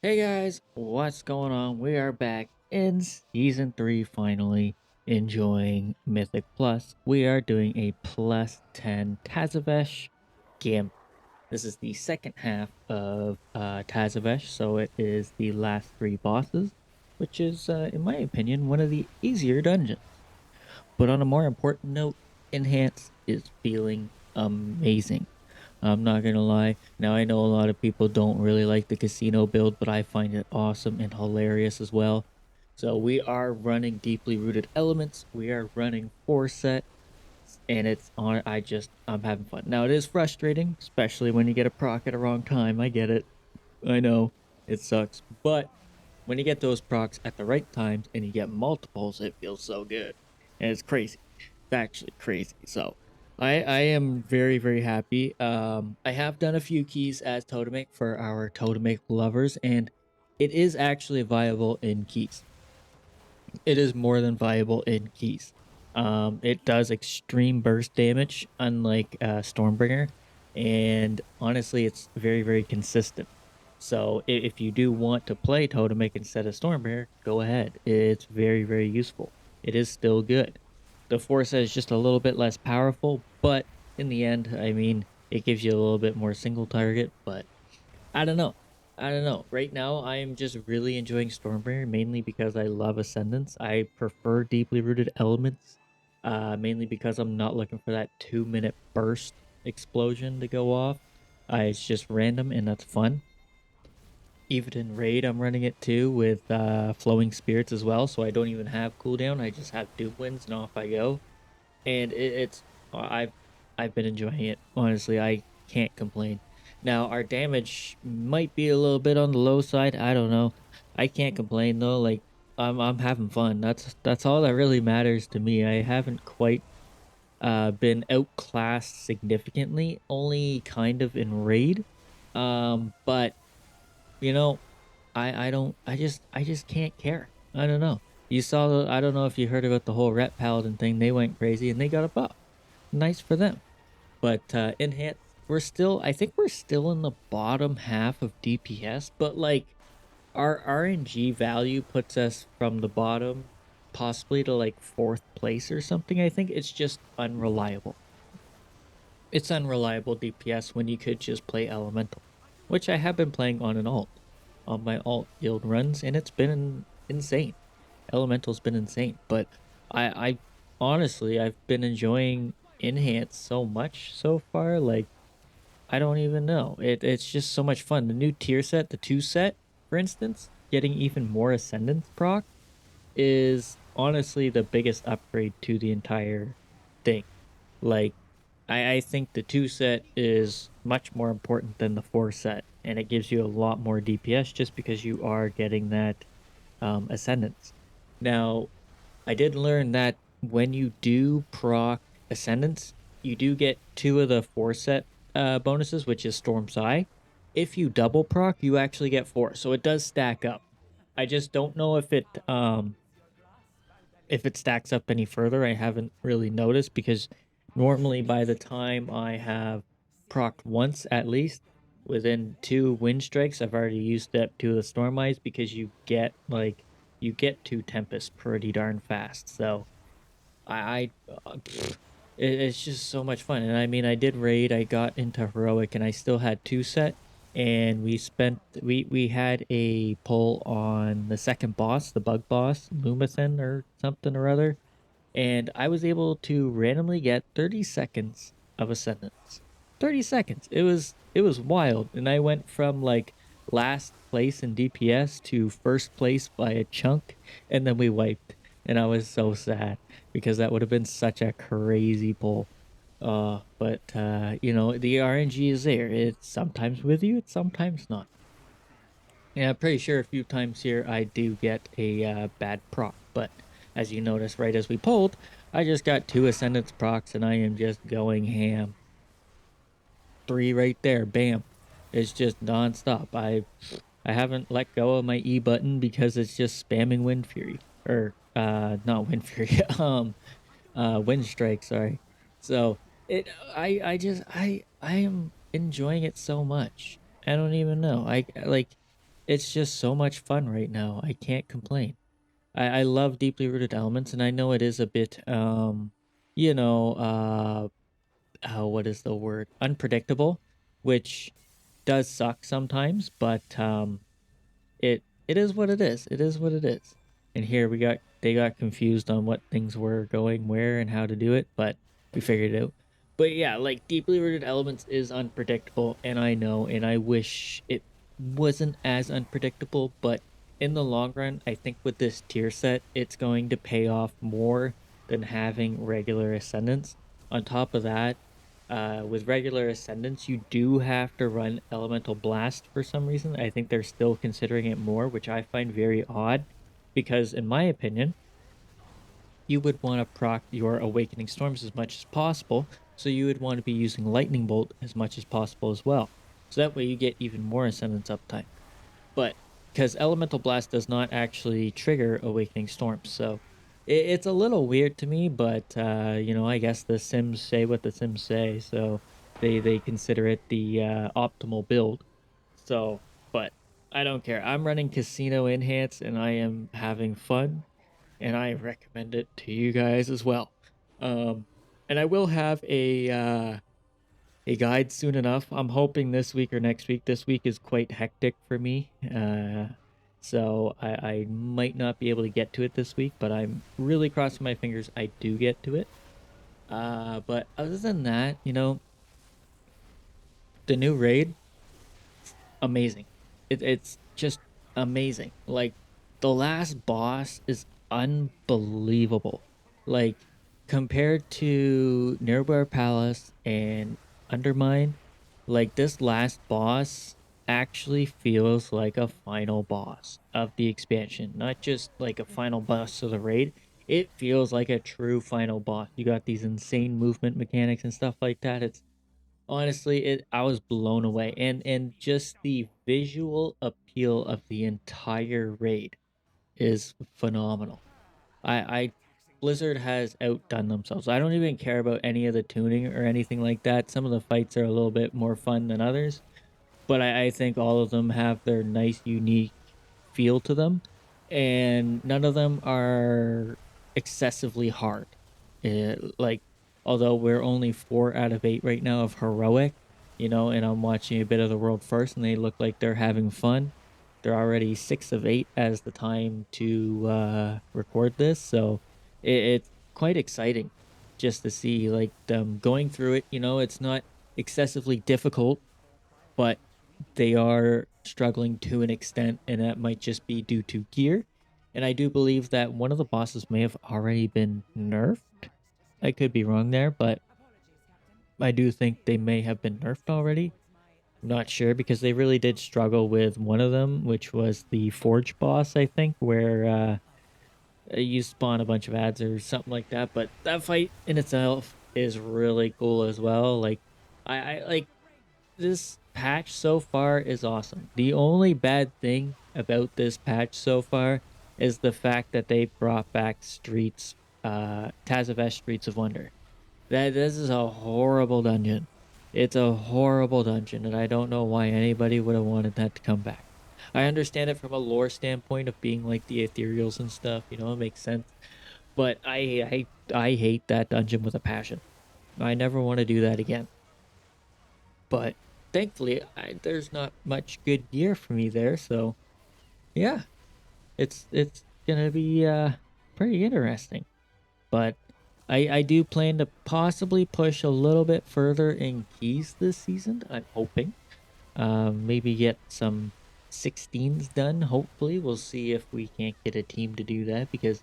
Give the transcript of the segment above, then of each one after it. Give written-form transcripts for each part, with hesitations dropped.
Hey guys, what's going on? We are back in season 3 finally, enjoying Mythic Plus. We are doing a plus 10 Tazavesh Gambit. This is the second half of Tazavesh, so it is the last 3 bosses, which is, in my opinion, one of the easier dungeons. But on a more important note, Enhance is feeling amazing. I'm not gonna lie. Now I know a lot of people don't really like the casino build, but I find it awesome and hilarious as well. So we are running deeply rooted elements. We are running 4 set, and it's on. I'm having fun. Now it is frustrating, especially when you get a proc at a wrong time. I get it. I know it sucks, but when you get those procs at the right times and you get multiples, it feels so good, and it's crazy. It's actually crazy. So I am very happy. I have done a few keys as Totemake for our Totemake lovers, and it is actually viable in keys. It is more than viable in keys. It does extreme burst damage, unlike Stormbringer, and honestly, it's very consistent. So if you do want to play Totemake instead of Stormbringer, go ahead. It's very useful. It is still good. The Force is just a little bit less powerful, but in the end, I mean, it gives you a little bit more single target, but I don't know. I don't know. Right now, I am just really enjoying Stormbringer, mainly because I love Ascendance. I prefer deeply rooted elements, mainly because I'm not looking for that 2 minute burst explosion to go off. It's just random and that's fun. Even in Raid, I'm running it too with Flowing Spirits as well, so I don't even have cooldown. I just have Doom Winds and off I go. And it's I've been enjoying it. Honestly, I can't complain. Now our damage might be a little bit on the low side. I don't know. I can't complain though. Like I'm having fun. That's all that really matters to me. I haven't quite been outclassed significantly. Only kind of in raid. But you know, I just can't care. I don't know. You saw I don't know if you heard about the whole Ret Paladin thing. They went crazy and they got a buff. Nice for them. But enhance, we're still. I think we're still in the bottom half of DPS, but like our RNG value puts us from the bottom, possibly to like fourth place or something. I think it's just unreliable. It's unreliable DPS when you could just play Elemental, which I have been playing on an alt, on my alt guild runs, and it's been insane. Elemental's been insane, but I honestly I've been enjoying Enhance so much so far. Like I don't even know. It's just so much fun. The new tier set, the 2 set, for instance, getting even more Ascendance proc is honestly the biggest upgrade to the entire thing. Like I think the 2 set is much more important than the 4 set, and it gives you a lot more DPS just because you are getting that Ascendance. Now, I did learn that when you do proc Ascendance, you do get 2 of the 4 set bonuses, which is Storm's Eye. If you double proc, you actually get 4, so it does stack up. I just don't know if it stacks up any further. I haven't really noticed because normally by the time I have procced once at least, within 2 wind strikes, I've already used up 2 of the Storm Eyes because you get 2 Tempest pretty darn fast. So it's just so much fun. And I mean, I did raid. I got into heroic, and I still had 2 set. And we had a pull on the second boss, the bug boss, Lumathan or something or other, and I was able to randomly get 30 seconds of Ascendance. 30 seconds. It was wild, and I went from like last place in DPS to first place by a chunk, and then we wiped, and I was so sad because that would have been such a crazy pull. But you know, the RNG is there. It's sometimes with you, it's sometimes not. Yeah, I'm pretty sure a few times here I do get a bad proc, but as you notice, right as we pulled, I just got 2 Ascendance procs and I am just going ham. 3 right there, bam. It's just nonstop. I haven't let go of my E button because it's just spamming Wind Fury. Or not Wind Fury, Wind Strike, sorry. So I am enjoying it so much. I don't even know. I like it's just so much fun right now. I can't complain. I love deeply rooted elements, and I know it is a bit you know, what is the word? Unpredictable, which does suck sometimes, but it is what it is. It is what it is. And here they got confused on what things were going where and how to do it, but we figured it out. But yeah, like deeply rooted elements is unpredictable, and I know, and I wish it wasn't as unpredictable, but in the long run, I think with this tier set, it's going to pay off more than having regular ascendants. On top of that, with regular ascendants, you do have to run elemental blast for some reason. I think they're still considering it more, which I find very odd, because in my opinion, you would want to proc your awakening storms as much as possible. So you would want to be using lightning bolt as much as possible as well. So that way you get even more ascendance uptime. But because elemental blast does not actually trigger awakening storms, so it's a little weird to me. But I guess the Sims say what the Sims say, so they consider it the optimal build. So, but I don't care. I'm running Casino Enhance, and I am having fun, and I recommend it to you guys as well. Um, and I will have a guide soon enough. I'm hoping this week or next week. This week is quite hectic for me. So I might not be able to get to it this week, but I'm really crossing my fingers I do get to it. But other than that, the new raid, amazing. It's just amazing. Like the last boss is unbelievable. Like compared to Nearby Palace and Undermine, like this last boss actually feels like a final boss of the expansion, not just like a final boss of the raid. It feels like a true final boss. You got these insane movement mechanics and stuff like that. It's honestly, it I was blown away, and just the visual appeal of the entire raid is phenomenal. I Blizzard has outdone themselves. I don't even care about any of the tuning or anything like that. Some of the fights are a little bit more fun than others, but I think all of them have their nice, unique feel to them, and none of them are excessively hard. Like, although we're only 4 out of 8 right now of heroic, and I'm watching a bit of the world first, and they look like they're having fun. They're already 6 of 8 as the time to record this, so it's quite exciting just to see like them going through it. It's not excessively difficult, but they are struggling to an extent, and that might just be due to gear. And I do believe that one of the bosses may have already been nerfed. I could be wrong there, but I do think they may have been nerfed already. I'm not sure because they really did struggle with one of them, which was the Forge boss, I think, where you spawn a bunch of ads or something like that. But that fight in itself is really cool as well. Like, I like this patch so far is awesome. The only bad thing about this patch so far is the fact that they brought back Tazavesh Streets of Wonder. That this is a horrible dungeon. It's a horrible dungeon, and I don't know why anybody would have wanted that to come back. I understand it from a lore standpoint of being like the ethereals and stuff, it makes sense. But I hate that dungeon with a passion. I never want to do that again. But thankfully, there's not much good gear for me there, so yeah, it's gonna be pretty interesting. But I do plan to possibly push a little bit further in keys this season. I'm hoping, maybe get some 16s done. Hopefully, we'll see if we can't get a team to do that because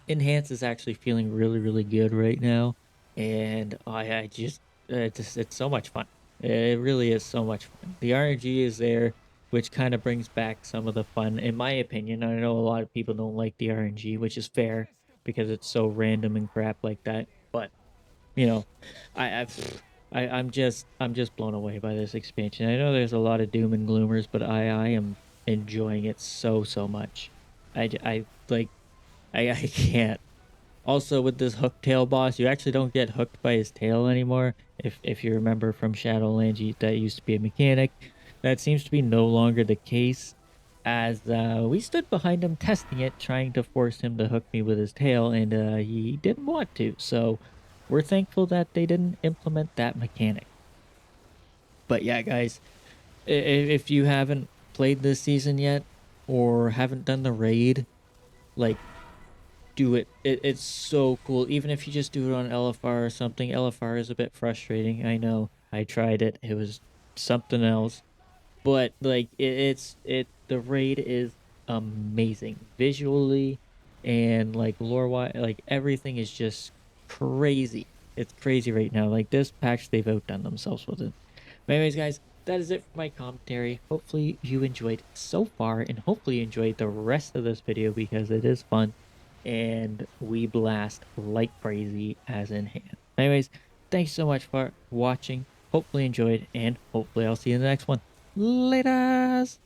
Enhance is actually feeling really, really good right now, and I just it's so much fun. It really is so much fun. The RNG is there, which kind of brings back some of the fun, in my opinion. I know a lot of people don't like the RNG, which is fair because it's so random and crap like that. But you know, I I've, I'm just blown away by this expansion. I know there's a lot of doom and gloomers, but I am enjoying it so much. I like I can't. Also, with this hook tail boss, you actually don't get hooked by his tail anymore. If you remember from Shadowlands, that used to be a mechanic. That seems to be no longer the case. as we stood behind him testing it, trying to force him to hook me with his tail, and he didn't want to. So we're thankful that they didn't implement that mechanic. But yeah, guys, if you haven't played this season yet or haven't done the raid, like do it. It's so cool. Even if you just do it on LFR or something, LFR is a bit frustrating. I know. I tried it. It was something else. But like the raid is amazing visually and like lore wise, like everything is just crazy. It's crazy right now. Like this patch, they've outdone themselves with it. But anyways, guys, that is it for my commentary. Hopefully you enjoyed so far, and hopefully you enjoyed the rest of this video because it is fun and we blast like crazy as in hand. Anyways, thanks so much for watching. Hopefully you enjoyed, and hopefully I'll see you in the next one. Laters!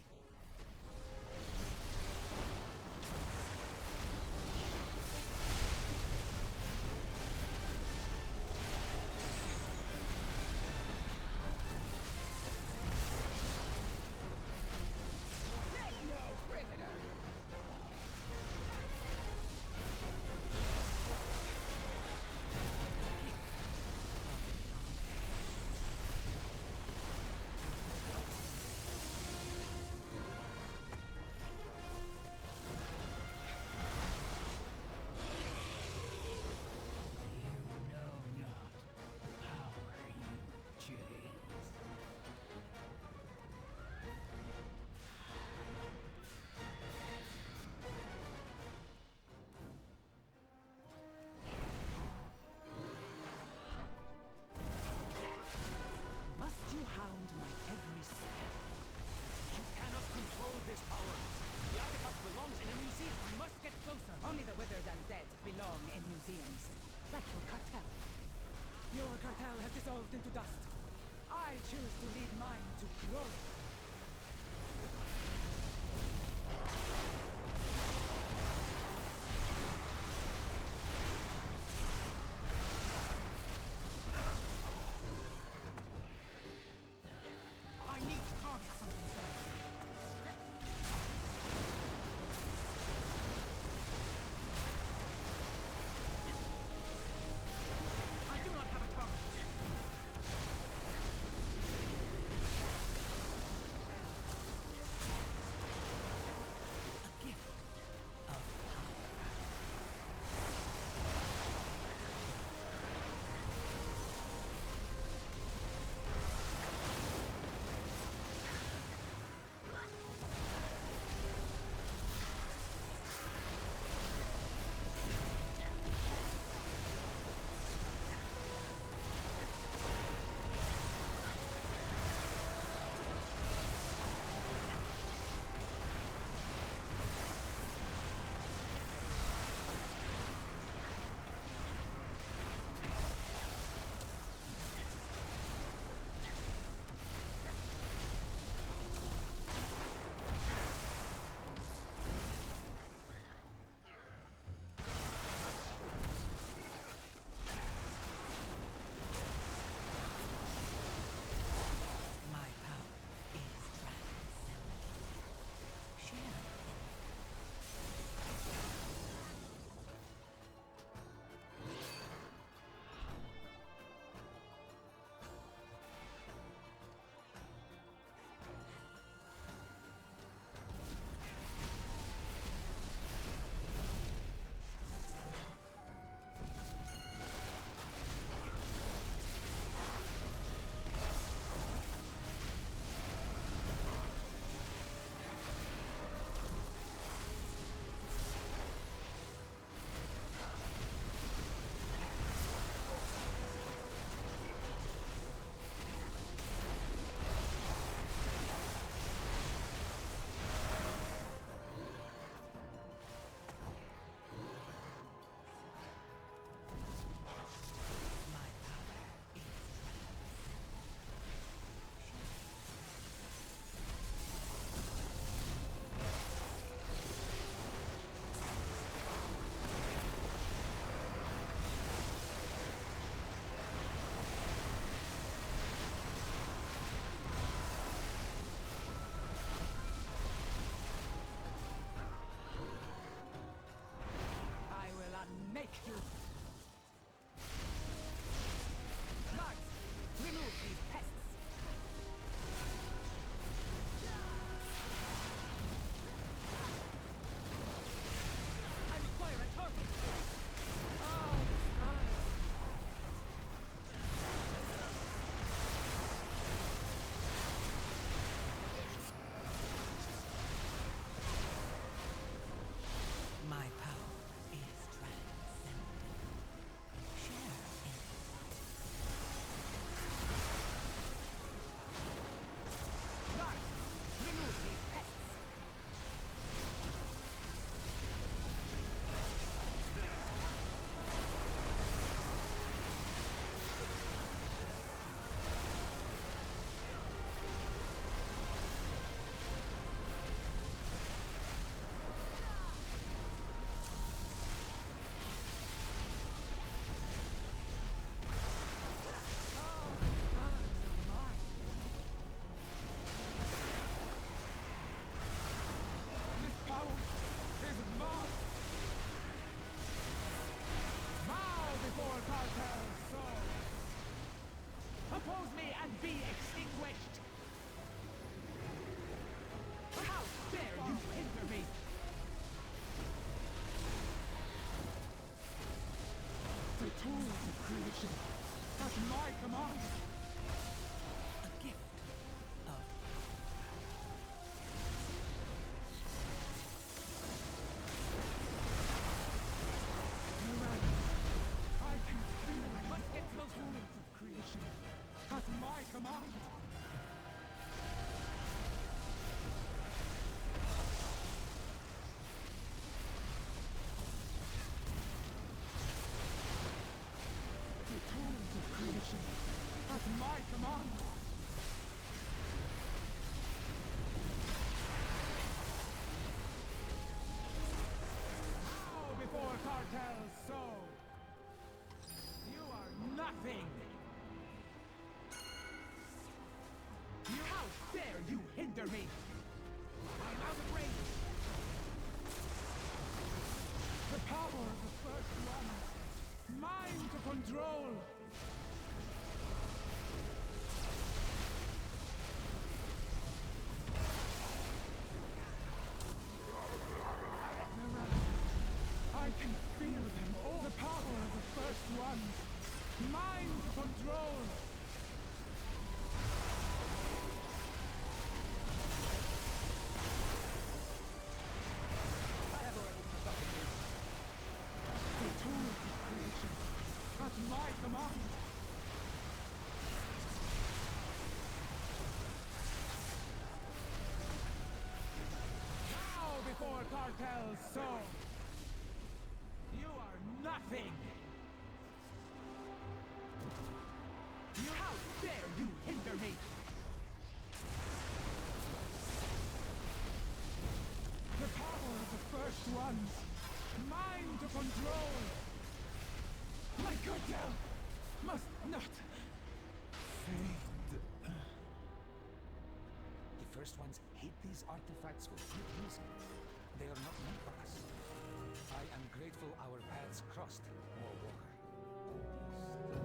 hinder me! I am out of range! The power of the first one! Mine to control! I can feel them all! The power of the first one! Mine to control! I have already forgotten this. The tools of creation, at my command! Bow before cartels, so! You are nothing! How dare you hinder me! The power of the first ones! Mine to control! My good girl must not fade. The first ones hate these artifacts for good reason. They are not meant for us. I am grateful our paths crossed, War Walker.